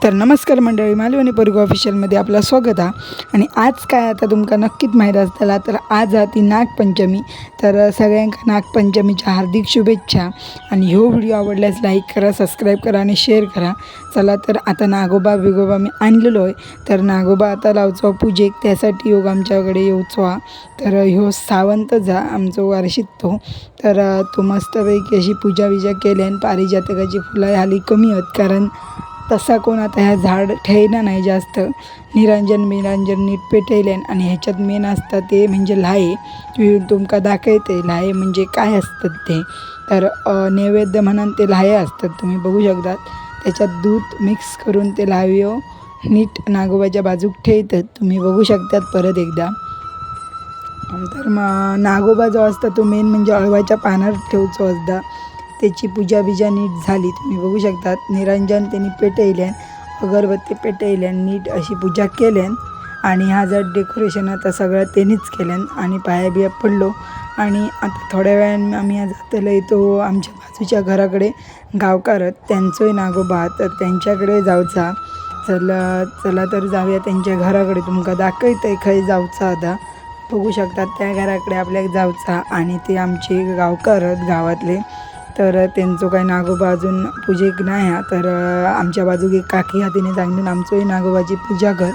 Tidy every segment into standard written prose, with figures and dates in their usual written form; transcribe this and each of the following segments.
तर नमस्कार मंडळी, मालवणी परगो ऑफिशियलमध्ये आपलं स्वागत आहे. आणि आज काय आता तुमका नक्कीच माहीत असतला, तर आज ती नागपंचमी. तर सगळ्यांका नागपंचमीच्या हार्दिक शुभेच्छा. आणि ह्यो व्हिडिओ आवडल्यास लाईक करा, सबस्क्राईब करा आणि शेअर करा. चला तर आता नागोबा बिगोबा मी आणलेलो आहे, तर नागोबा आता लावचो पूजेक, त्यासाठी योग आमच्याकडे येऊचो हा. तर ह्यो सावंत जा आमचो वार्षिक तर तो मस्तपैकी अशी पूजा विजा केल्यान. पारिजातकाची फुलं हाली कमी आहेत, कारण तसा कोण आता ह्या झाड ठेयना नाही जास्त. निरंजन नीट पेटयल्यान. आणि ह्याच्यात मेन असतं ते म्हणजे लाहे. तुमका दाखवते लाहे म्हणजे काय असतात ते. तर नैवेद्य म्हणून ते लाहे असतात, तुम्ही बघू शकतात. त्याच्यात दूध मिक्स करून ते लाह्यो नीट नागोबाच्या बाजूक ठेवतात, तुम्ही बघू शकतात परत एकदा. तर मग नागोबा जो असता तो मेन म्हणजे अळवाच्या पानावर ठेवचो असता. त्याची पूजा बिजा नीट झाली, तुम्ही बघू शकतात. निरंजन त्यांनी पेटयल्यान, अगरबत्ती पेटयल्यान, नीट अशी पूजा केल्यान. आणि हा जर डेकोरेशन आता सगळं त्यांनीच केल्यान. आणि पाया बिया पडलो. आणि आता थोड्या वेळाने आम्ही जातलो येतो आमच्या बाजूच्या घराकडे. गावकार त्यांचोय नागोबा, तर त्यांच्याकडे जाऊचा. चला तर जाऊया त्यांच्या घराकडे. तुमका दाखवतंय खंय जाऊचा आता, बघू शकतात. त्या घराकडे आपल्याला जाऊचा. आणि ते आमचे गावकार गावातले, तर त्यांचं काय नागोबा अजून पूजेक नाही हा. तर आमच्या बाजूक एक काकी हातीने सांगून आमचंही नागोबाची पूजा कर.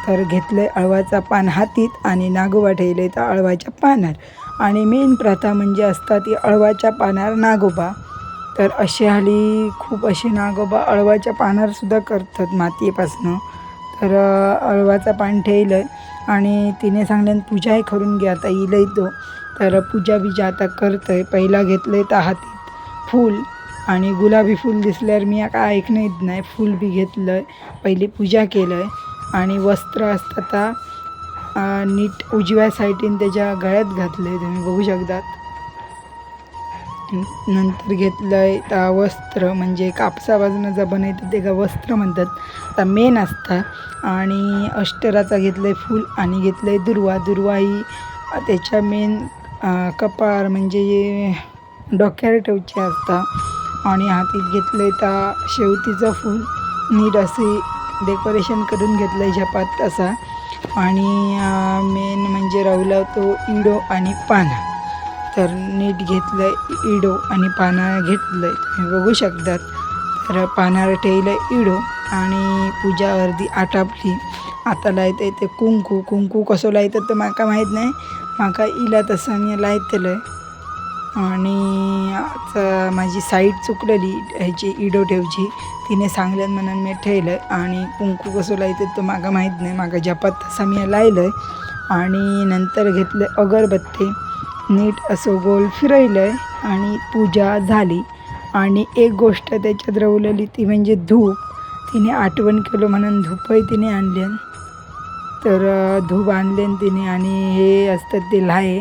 तर घेतलं अळवाचा पान हातीत आणि नागोबा ठेवले तर अळवाच्या पानार. आणि मेन प्रथा म्हणजे असतात ती अळवाच्या पानार नागोबा. तर असे हल्ली खूप असे नागोबा अळवाच्या पानारसुद्धा करतात मातीपासनं. तर अळवाचा पान ठेवलं आणि तिने सांगल्यान पूजाही करून घ्या आता येईल तो. तर पूजा बिजा आता करतंय. पहिला घेतलं तर हातीत फूल, आणि गुलाबी फूल दिसल्यावर मी काय ऐकणं नाही, फूल बी घेतलं आहे. पहिली पूजा केलं आहे. आणि वस्त्र असतात नीट उजव्या साईडीन त्याच्या गळ्यात घातलं आहे, तुम्ही बघू शकतात. नंतर घेतलं आहे वस्त्र, म्हणजे कापसापासून जर बनवतं ते का वस्त्र म्हणतात, तर मेन असतं. आणि अष्टराचा घेतलं आहे फूल. आणि घेतलं आहे दुर्वा ही त्याच्या मेन कपाळ म्हणजे डोक्यावर ठेवचे असता. आणि हातीत घेतलं आहे तर शेवतीचं फूल, नीट असे डेकोरेशन करून घेतलं आहे झपात असा. आणि मेन म्हणजे राहुला तो इडो आणि पाना. तर नीट घेतलं आहे इडो आणि पाना घेतलं आहे, तुम्ही बघू शकतात. तर पानावर ठेवलं इडो. आणि पूजा अर्धी आटापली. आता लायतं आहे ते कुंकू कसं लायतं तर माका माहीत नाही, माका इला तसं मी लायतलं आहे. आणि माझी साईड चुकलेली ह्याची इडो ठेवची, तिने सांगल्यान म्हणून मी ठेवलं. आणि कुंकू कसं लायतं तर माका माहीत नाही, माका जपात तसा मी लायलं आहे. आणि नंतर घेतलं अगरबत्ती, नीट असं गोल फिरवलं आहे. आणि पूजा झाली. आणि एक गोष्ट त्याच्यात रवलेली ती म्हणजे धूप. तिने आठवण केलं म्हणून धूपही तिने आणल्यान. तर धूप आणल्यान तिने. आणि हे असतात ते लाहे.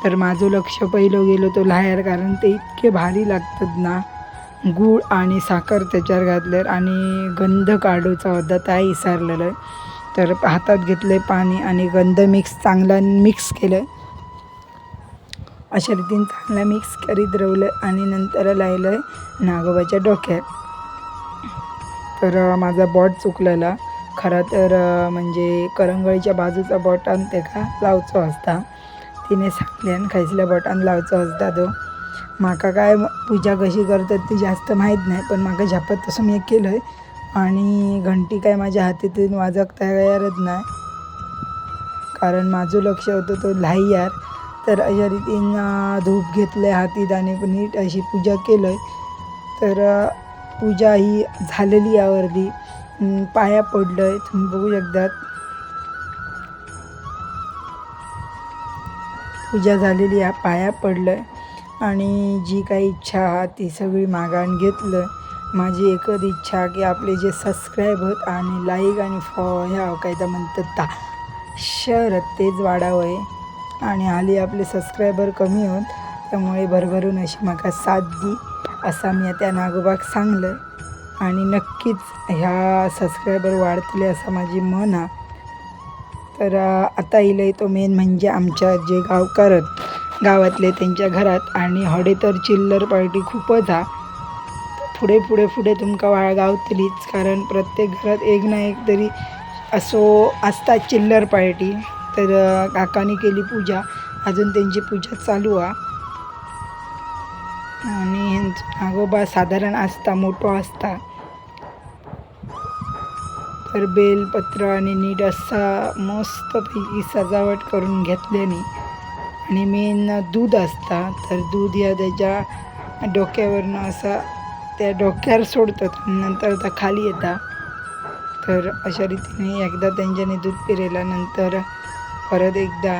तर माझं लक्ष पहिलं गेलो तो लाह्यावर, कारण ते इतके भारी लागतात ना. गूळ आणि साखर त्याच्यावर घातल्यावर. आणि गंध काढूचा होता त्याही विसरलेलं आहे. तर हातात घेतलं आहे पाणी आणि गंध चांगला मिक्स केलं आहे. अशा रीतीने चांगला मिक्स करीत रवलं. आणि नंतर लायलं आहे नागोबाच्या डोक्यात. तर माझा बॉट चुकलेला खरा तर, म्हणजे करंगळीच्या बाजूचा बॉटान ते का लावचो असता. तिने सांगल्यान खायसल्या बॉटान लावचो असता तो. माका काय पूजा कशी करतात ती जास्त माहीत नाही, पण माका झपात तसं मी केलं आहे. आणि घंटी काय माझ्या हातीतून वाजवता येणारच नाही, कारण माझं लक्ष होतं तो लाह्यावर. तर अशा रीतीनं धूप घेतलं आहे हातीत आणि नीट अशी पूजा केलं आहे. तर पूजा ही झालेली यावरती पाया पडलं आहे, तुम्ही बघू शकतात. पूजा झालेली पाया पडलं आहे. आणि जी काही इच्छा हा ती सगळी मागान घेतलं. माझी एकच इच्छा की आपले जे सबस्क्राईब आणि लाईक आणि ह्या काय तर म्हणतात ता शहर तेच वाढावं आहे. आणि हल्ली आपले सबस्क्रायबर कमी होत, त्यामुळे भरभरून अशी माका साथ दी असा मी त्या नागोबाक सांगलं. आणि नक्कीच ह्या सबस्क्रायबर वाढतले असं माझी मन आहे. तर आता येईल तो मेन म्हणजे आमच्या जे गावातले त्यांच्या घरात. आणि हडे तर चिल्लर पार्टी खूपच हा. फुडें फुडें फुडें तुमकां वाळ गावतलीच, कारण प्रत्येक घरात एक ना एक तरी असो असता चिल्लर पार्टी. तर काकांनी केली पूजा, अजून त्यांची पूजा चालू आहे. आणि नागोबा साधारण असता मोठो असता, तर बेलपत्र आणि नीट असा मस्तपैकी सजावट करून घेतल्याने. आणि मेन दूध असता, तर दूध या त्याच्या डोक्यावरनं असा त्या डोक्यावर सोडतात नंतर त्या खाली येतात. तर अशा रीतीने एकदा त्यांच्याने दूध पिरेल्यानंतर परत एकदा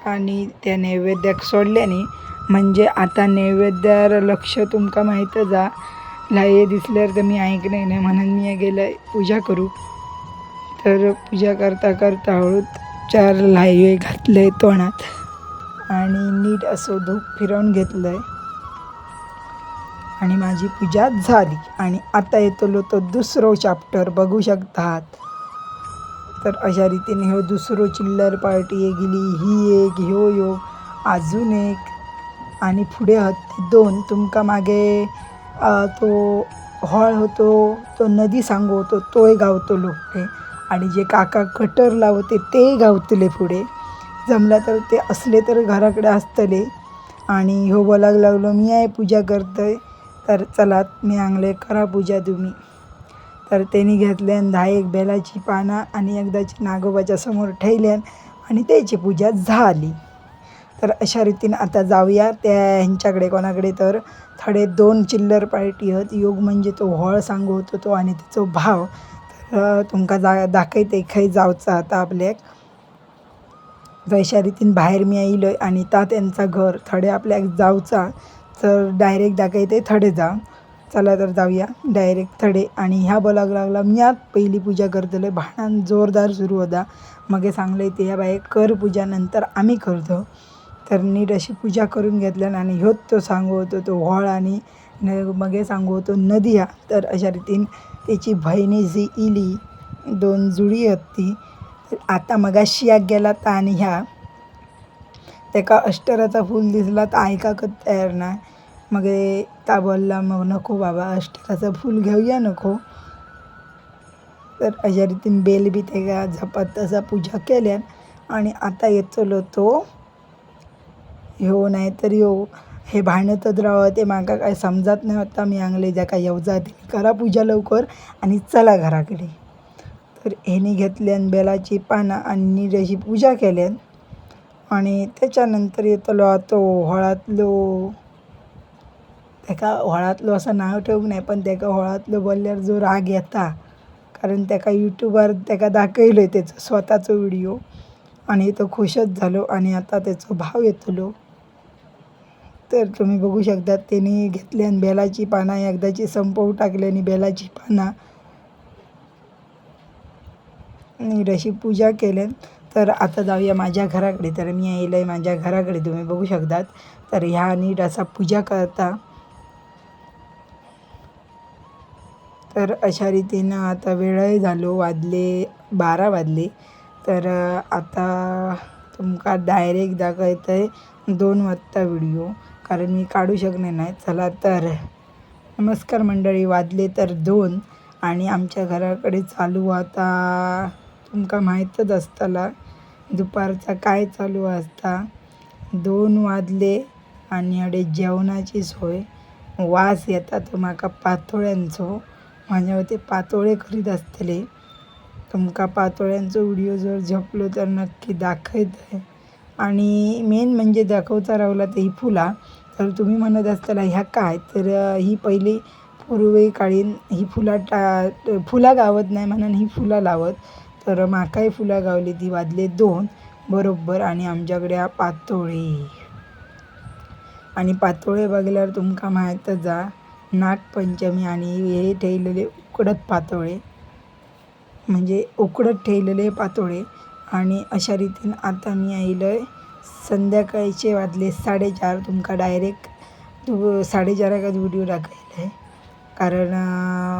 आणि त्या नैवेद्याक सोडल्याने. म्हणजे आता नैवेद्यावर लक्ष तुमका माहीतच जा, लाये दिसल्यावर तर मी ऐकले नाही, म्हणून मी गेलं पूजा करू. तर पूजा करता करता हळूच 4 लाये घातले तोंडात आणि नीट असं धूप फिरवून घेतलंय आणि माझी पूजा झाली. आणि आता येतलो तो दुसरो चॅप्टर बघू शकतात. तर अशा रीतीने हो दुसरो चिल्लर पार्टी एक गेली, ही एक, ह्यो अजून एक आणि पुढे होते 2. तुमका मागे तो हॉळ होतो, तो नदी सांगू होतो, तोय गावतलो पुढे. आणि जे काका कटर लावते ते गावतले पुढे. जमला तर ते असले तर घराकडे असतले. आणि ह्यो बोलाक लागलो मी आहे पूजा करतोय, तर चला मी आणले करा पूजा तुम्ही. तर त्यांनी घेतल्यान 10 बेलाची पानं आणि एकदाची नागोबाच्या समोर ठेवल्यान आणि त्याची पूजा झाली. तर अशा रीतीने आता जाऊया त्या ह्यांच्याकडे कोणाकडे, तर थोडे 2 चिल्लर पार्टी आहेत. योग म्हणजे तो हॉळ सांगू होतो तो आणि त्याचो भाव. तर तुमका दाखयते खंय जावचा आता आपल्याक. अशा रीतीने बाहेर मी आयलोय आणि ता त्यांचा घर थडे आपल्याक जाऊचा, तर डायरेक्ट दाखयते थडे जा. चला तर जाऊया डायरेक्ट थडे. आणि ह्या बोलाक लागला मी आत पहिली पूजा करतले. भांडण जोरदार सुरू होता. मगे सांगले ते या बाई कर पूजा, नंतर आम्ही करतो. तर नीट अशी पूजा करून घेतल्यान आणि ह्योच तो सांगू होतो तो हॉळ आणि मगे सांगू होतो नदिया. तर अशा रीतीने त्याची बहिणी जी इली 2 जुळी होती. आता मगाशी याक गेला तर आणि ह्या त्याका अष्टराचा फूल दिसला तर ऐकाकच तयार नाही. मग ता बोलला मग नको बाबा अष्टराचं फूल घेऊया नको. तर अशा रीतीने बेल बी त्याला झपात तसा पूजा केल्यान. आणि आता येतलो तो ह्यो नाही तर ह्यो. हे भांडतच राहावं ते माका काय समजत नाही होता. मी आणले ज्या काय येऊ जाते करा पूजा लवकर आणि चला घराकडे. तर ह्याने घेतल्यान बेलाची पानं आणि नीट अशी पूजा केल्यान. आणि त्याच्यानंतर येतलो तो हळातलो. त्याका हळातलो असं नाव ठेवूक नाही, पण त्याका हळातलो बोलल्यावर जो राग येता, कारण त्याका यूट्यूबवर त्याका दाखवलं त्याचं स्वतःचं व्हिडिओ आणि तो खुशच झालो. आणि आता त्याचा भाव येतलो. तर तुम्ही बघू शकता त्यांनी घेतल्यान बेलाची पानं एकदाची संपवून टाकल्याने बेलाची पानं नीट अशी पूजा केल्यान. तर आता जाऊया माझ्या घराकडे. तर मी येईल माझ्या घराकडे तुम्ही बघू शकतात. तर ह्या नीट असा पूजा करता. तर अशा रीतीनं आता वेळही झालो, वाजले 12 वाजले. तर आता तुमका डायरेक्ट दाखवत आहे 2 वाजता व्हिडिओ, कारण मी काढू शकले नाही. चला तर नमस्कार मंडळी, वाजले तर 2 आणि आमच्या घराकडे चालू आता तुमका माहीतच असताला दुपारचा काय चालू असता. 2 वाजले आणि अडे जेवणाची सोय. वास येता तो माका पातोळ्यांचो. माझ्यावर ते पातोळे करीत असतले. तुमका पातोळ्यांचो व्हिडिओ जर झपलो तर नक्की दाखवत आहे. आणि मेन म्हणजे दाखवता राहिला तर ही फुला. तर तुम्ही म्हणत असताला ह्या काय, तर ही पहिली पूर्वी काळीन ही फुला गावत नाही म्हणून ही फुलं लावत. तर माकाही फुलं गावली. ती वाजले 2 बरोबर. आणि आमच्याकडे पातोळे. आणि पातोळे बघल्यावर तुमका माहीतच जा नागपंचमी. आणि हे ठेवलेले उकडत पातोळे, म्हणजे उकडत ठेवलेले पातोळे. आणि अशा रीतीने आता मी आईलोय संध्याकाळचे वाजले 4:30. तुमका डायरेक्ट 4:30 व्हिडिओ दाखवला आहे, कारण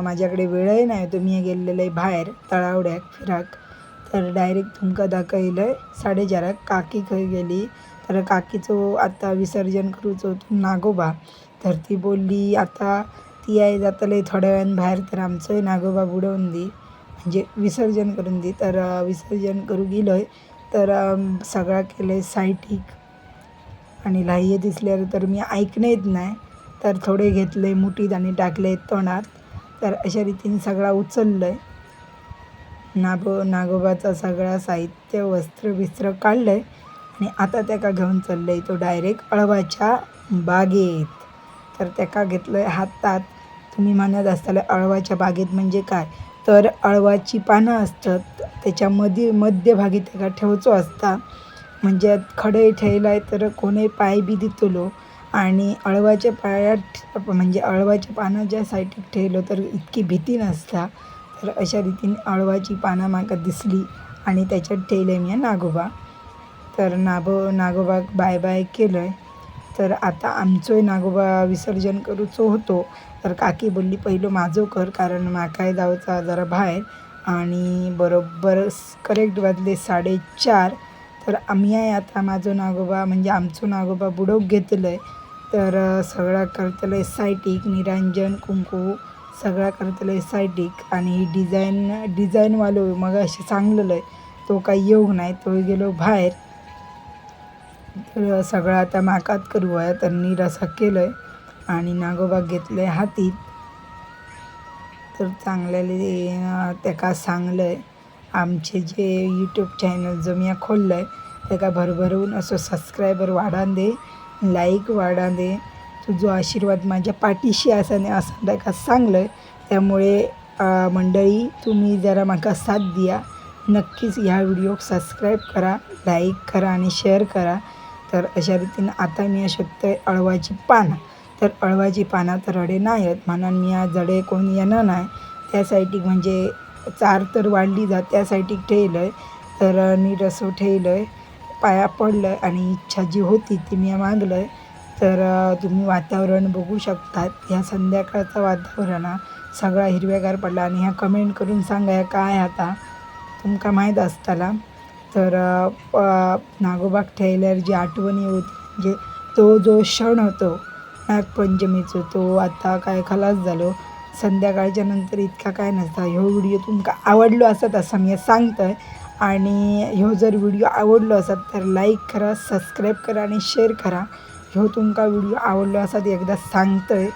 माझ्याकडे वेळही नाही होतो. मी गेलेलं आहे बाहेर तळावड्याक फिराक. तर डायरेक्ट तुमका दाखवलं आहे 4:30. काकी खंय गेली तर काकीचो आता विसर्जन करूचो नागोबा. तर ती बोलली आता ती आहे जातले थोड्या वेळान बाहेर, तर आमचोय नागोबा बुडवून दी, म्हणजे विसर्जन करून दी. तर विसर्जन करू गेलोय. तर सगळा केलंय सायटीक आणि लाह्य दिसल्यावर तर मी ऐकणं नाही, तर थोडे घेतले मुठीत आणि टाकले तोंडात. तर अशा रीतीने सगळा उचललंय. नागोबाचा सगळा साहित्य वस्त्र बिस्त्र काढलंय आणि आता त्याका घेऊन चाललंय तो डायरेक्ट अळवाच्या बागेत. तर त्याका घेतलंय हातात. तुम्ही म्हणत असताल अळवाच्या बागेत म्हणजे काय, तर अळवाची पानं असतात त्याच्यामध्ये मध्यभागी त्याका ठेवचो असता, म्हणजे खडे ठेवलाय तर कोणी पाय बी दितलो आणि अळवाच्या पायात म्हणजे अळवाच्या पानं ज्या साईडीक ठेवलं तर इतकी भीती नसता. तर अशा रीतीने अळवाची पानं माका दिसली आणि त्याच्यात ठेवले मी नागोबा. तर नागोबाक बाय बाय केलंय. तर आता आमचोय नागोबा विसर्जन करूचो होतो. तर काकी बोलली पहिलं माझं कर, कारण माकाय जाऊचा जरा बाहेर. आणि बरोबर करेक्ट वाजले 4:30. तर आम्ही आहे आता माझं नागोबा म्हणजे आमचं नागोबा बुडवूक घेतलंय. तर सगळा करतलंय सायटीक, निरांजन कुंकू सगळा करतलंय सायटीक. आणि डिझाईनवालो मग असे सांगलेलं तो काही येऊ नाही, तो गेलो बाहेर. तर सगळं आता माकात करू आहे. तर नीट असं केलंय आणि नागोबा घेतलंय हातीत. तर चांगल्याने त्याका सांगलंय आमचे जे यूट्यूब चॅनल जो मी खोललंय त्याका भरभरून असं सबस्क्रायबर वाढान दे, लाईक वाढान दे, तुझो आशीर्वाद माझ्या पाठीशी असाने असं त्याका सांगलंय. त्यामुळे मंडळी तुम्ही जरा माका साथ द्या. नक्कीच ह्या व्हिडिओक सबस्क्राईब करा, लाईक करा आणि शेअर करा. तर अशा रीतीने आता मी शोधतोय अळवाची पानं. तर अळवाची पानं तर रडे नाही आहेत म्हणून मी या जडे कोणी येणार नाही त्या साईटीक, म्हणजे चार तर वाढली जात त्या साईटीक ठेवलं आहे. तर नीट असं ठेवलं आहे, पाया पडलं आणि इच्छा जी होती ती मी मागलं आहे. तर तुम्ही वातावरण बघू शकतात. ह्या संध्याकाळचं वातावरण सगळा हिरव्यागार पडला आणि ह्या कमेंट करून सांगा ह्या काय आता तुमका माहीत असताला. तर नागोबाक ठेवल्यावर जी आठवणी होती म्हणजे तो जो क्षण होतो नागपंचमीचो तो आता काय खलास झालो. संध्याकाळच्या नंतर इतका काय नसता. ह्यो व्हिडिओ तुमका आवडलो असत असं मी सांगतोय. आणि ह्यो जर व्हिडिओ आवडलो असत तर लाईक करा, सबस्क्राईब करा आणि शेअर करा. ह्यो तुमका व्हिडिओ आवडलो असत एकदा सांगतोय.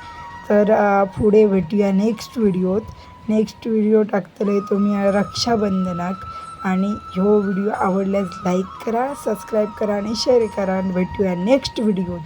तर पुढे भेटूया नेक्स्ट व्हिडिओत. नेक्स्ट व्हिडिओ टाकतले तुम्ही रक्षाबंधनाक. आणि ह्यो व्हिडिओ आवडल्यास लाईक करा, सबस्क्राईब करा आणि शेअर करा. आणि भेटूया नेक्स्ट व्हिडिओत.